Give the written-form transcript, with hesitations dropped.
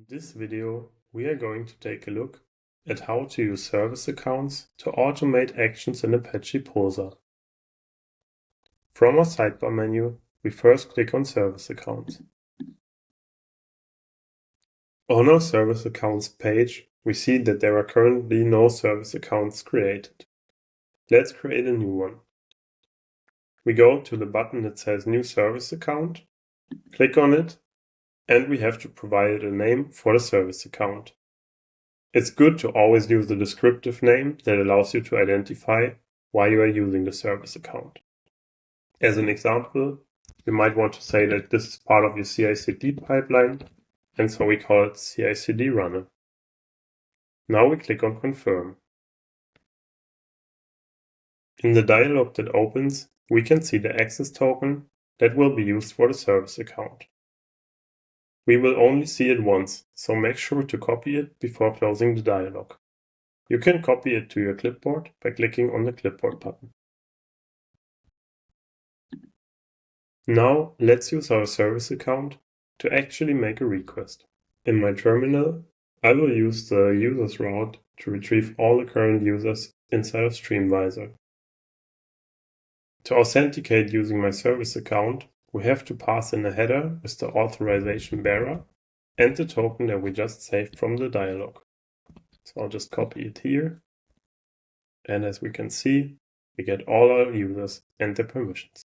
In this video, we are going to take a look at how to use service accounts to automate actions in Apache Pulsar. From our sidebar menu, we first click on Service Accounts. On our Service Accounts page, we see that there are currently no service accounts created. Let's create a new one. We go to the button that says New Service Account, click on it, and we have to provide a name for the service account. It's good to always use a descriptive name that allows you to identify why you are using the service account. As an example, you might want to say that this is part of your CI/CD pipeline, and so we call it CI/CD runner. Now we click on Confirm. In the dialog that opens, we can see the access token that will be used for the service account. We will only see it once, so make sure to copy it before closing the dialog. You can copy it to your clipboard by clicking on the clipboard button. Now let's use our service account to actually make a request. In my terminal, I will use the users route to retrieve all the current users inside of Streamvisor. To authenticate using my service account, we have to pass in a header with the authorization bearer and the token that we just saved from the dialog. So I'll just copy it here. And as we can see, we get all our users and their permissions.